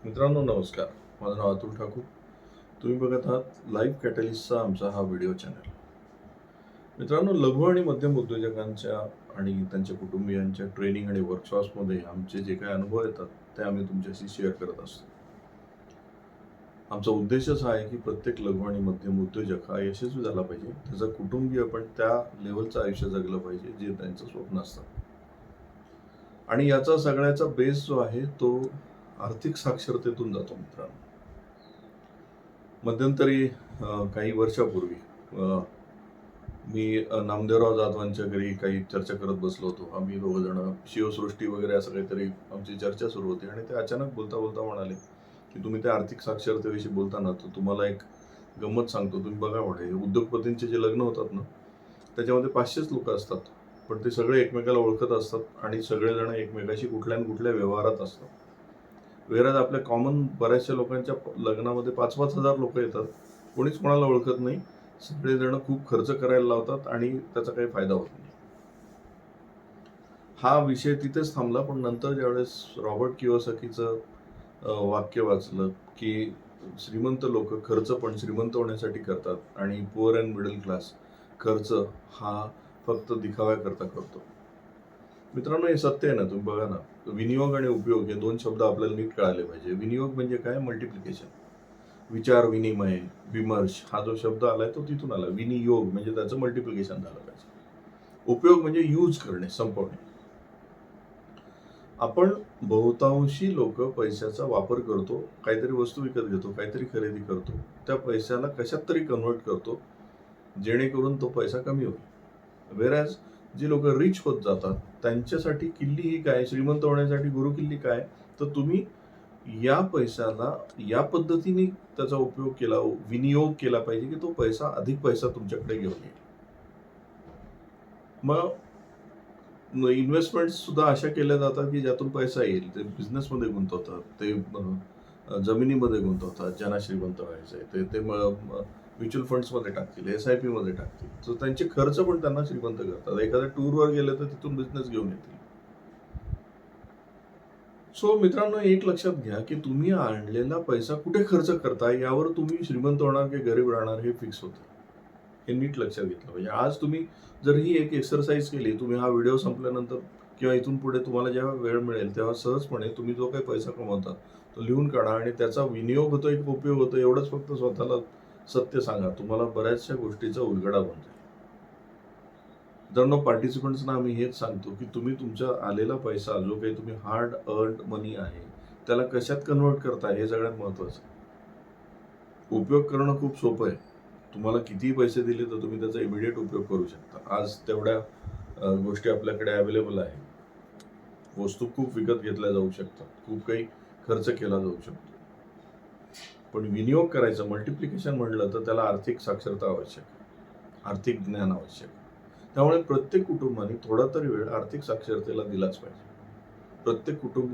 मित्रांनो नमस्कार. माझं नाव अतुल ठाकूर. तुम्ही बघत आहात लाईव्ह कॅटलिस्टचा आमचा हा व्हिडिओ चॅनल. मित्रांनो, लघु आणि मध्यम उद्योजकांच्या आणि त्यांच्या कुटुंबियांच्या ट्रेनिंग आणि वर्कशॉप्समध्ये आमचे जे काही अनुभव येतात ते आम्ही तुमच्याशी शेअर करत असतो. आमचा उद्देशच हा आहे की प्रत्येक लघु आणि मध्यम उद्योजक हा यशस्वी झाला पाहिजे. त्याचं कुटुंबीय पण त्या लेवलचं आयुष्य जगलं पाहिजे जे त्यांचं स्वप्न असतं. आणि याचा सगळ्याचा बेस जो आहे तो आर्थिक साक्षरतेतून जातो मित्रांनो. मध्यंतरी काही वर्षापूर्वी मी नामदेवराव जाधवांच्या घरी काही चर्चा करत बसलो होतो. आम्ही दोघं जण शिवसृष्टी वगैरे असं काहीतरी आमची चर्चा सुरू होती आणि ते अचानक बोलता बोलता म्हणाले की तुम्ही त्या आर्थिक साक्षरतेविषयी बोलताना तर तुम्हाला एक गंमत सांगतो. तुम्ही बघा म्हणे, उद्योगपतींचे जे लग्न होतात ना त्याच्यामध्ये 500च लोक असतात, पण ते सगळे एकमेकाला ओळखत असतात आणि सगळेजण एकमेकाशी कुठल्या ना कुठल्या व्यवहारात असतात. वेळात आपल्या कॉमन बऱ्याचशा लोकांच्या लग्नामध्ये 5-5 हजार लोक येतात, कोणीच कोणाला ओळखत नाही. सगळेजण खूप खर्च करायला लावतात आणि त्याचा काही फायदा होत नाही. हा विषय तिथेच थांबला. पण नंतर ज्यावेळेस रॉबर्ट कियोसाकीचं वाक्य वाचलं की श्रीमंत लोक खर्च पण श्रीमंत होण्यासाठी करतात आणि पुअर अँड मिडल क्लास खर्च हा फक्त दिखाव्याकरता करतो. मित्रांनो, हे सत्य आहे ना. तुम्ही बघा ना, विनियोग आणि उपयोग हे दोन शब्द आपल्याला नीट कळाले पाहिजे. विनियोग म्हणजे काय? मल्टिप्लिकेशन, विचार विनिमय, विमर्श हा जो शब्द आलाय तो तिथून आला. विनियोग म्हणजे त्याचं मल्टिप्लिकेशन झालं पाहिजे. उपयोग म्हणजे यूज करणे, संपवणे. आपण बहुतांशी लोक पैशाचा वापर करतो, काहीतरी वस्तू विकत घेतो, काहीतरी खरेदी करतो, त्या पैशाला कशात तरी कन्वर्ट करतो जेणेकरून तो पैसा कमी होईल. वेरॅज जी लोक रिच होत जातात त्यांच्यासाठी किल्ली ही काय? श्रीमंत होण्यासाठी गुरु किल्ली काय? तर तुम्ही या पैशाला या पद्धतीने त्याचा उपयोग केला, विनियोग केला पाहिजे की तो पैसा अधिक पैसा तुमच्याकडे घेऊन येईल. मग इन्व्हेस्टमेंट सुद्धा अशा केल्या जातात की ज्यातून पैसा येईल. ते बिझनेसमध्ये गुंतवतात, ते जमिनीमध्ये गुंतवतात. ज्यांना श्रीमंत व्हायचंय ते म्युच्युअल फंड्समध्ये टाकतील, SIP मध्ये टाकतील. तर त्यांचे खर्च पण त्यांना श्रीमंत करतात. एखाद्या टूरवर गेले तर तिथून बिझनेस घेऊन येतील. सो मित्रांनो, एक लक्षात घ्या की तुम्ही आणलेला पैसा कुठे खर्च करताय यावर तुम्ही श्रीमंत होणार की गरीब राहणार हे फिक्स होतं. हे नीट लक्षात घेतलं पाहिजे. आज तुम्ही जर ही एक एक्सरसाइज केली, तुम्ही हा व्हिडिओ संपल्यानंतर किंवा इथून पुढे तुम्हाला जेव्हा वेळ मिळेल तेव्हा सहजपणे तुम्ही जो काही पैसा कमवता तो लिहून काढा आणि त्याचा विनियोग होतोय की उपयोग होतो एवढंच फक्त स्वतःला सत्य सांगा. तुम्हाला बऱ्याचशा गोष्टीचा उलगडा बनतो. मित्रांनो, पार्टिसिपंट्सना आम्ही हेच सांगतो की तुम्ही तुमचा आलेला पैसा जो काही तुम्ही हार्ड अर्न्ड मनी आहे त्याला कशात कन्वर्ट करताय हे सगळ्यात महत्वाचं. उपयोग करणं खूप सोपं आहे. तुम्हाला कितीही पैसे दिले तर तुम्ही त्याचा इमिडिएट उपयोग करू शकता. आज तेवढ्या गोष्टी आपल्याकडे अवेलेबल आहे. वस्तू खूप विकत घेतल्या जाऊ शकतात, खूप काही खर्च केला जाऊ शकतो. पण विनियोग करायचं, मल्टिप्लिकेशन म्हणलं तर त्याला आर्थिक साक्षरता आवश्यक आहे, आर्थिक ज्ञान आवश्यक आहे. त्यामुळे प्रत्येक कुटुंबाने थोडा तरी वेळ आर्थिक साक्षरतेला दिलाच पाहिजे. प्रत्येक कुटुंब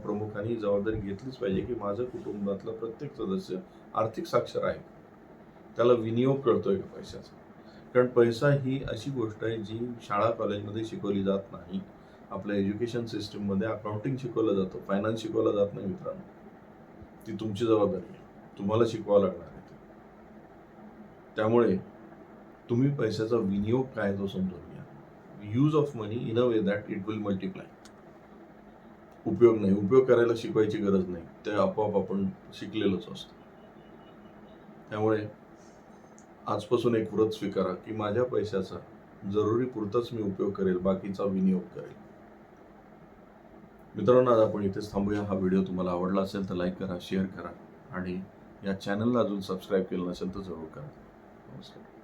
प्रमुखांनी जबाबदारी घेतलीच पाहिजे की माझं कुटुंबातला प्रत्येक सदस्य आर्थिक साक्षर आहे, त्याला विनियोग कळतोय का पैशाचा. कारण पैसा ही अशी गोष्ट आहे जी शाळा कॉलेजमध्ये शिकवली जात नाही. आपल्या एज्युकेशन सिस्टीममध्ये अकाउंटिंग शिकवलं जातं, फायनान्स शिकवलं जात नाही मित्रांनो. ती तुमची जबाबदारी आहे, तुम्हाला शिकवावं लागणार आहे. त्यामुळे तुम्ही पैशाचा विनियोग काय तो समजून घ्या. Use of money in a way that it will multiply. उपयोग नाही, उपयोग करायला शिकवायची गरज नाही, ते आपोआप आपण शिकलेलोच असतो. त्यामुळे आजपासून एक व्रत स्वीकारा की माझ्या पैशाचा जरुरी पुरताच मी उपयोग करेल, बाकीचा विनियोग करेल. मित्रांनो, आज आपण इथेच थांबूया. हा व्हिडिओ तुम्हाला आवडला असेल तर लाईक करा, शेअर करा आणि या चॅनलला अजून सबस्क्राईब केलं नसेल तर जरूर करा. नमस्कार.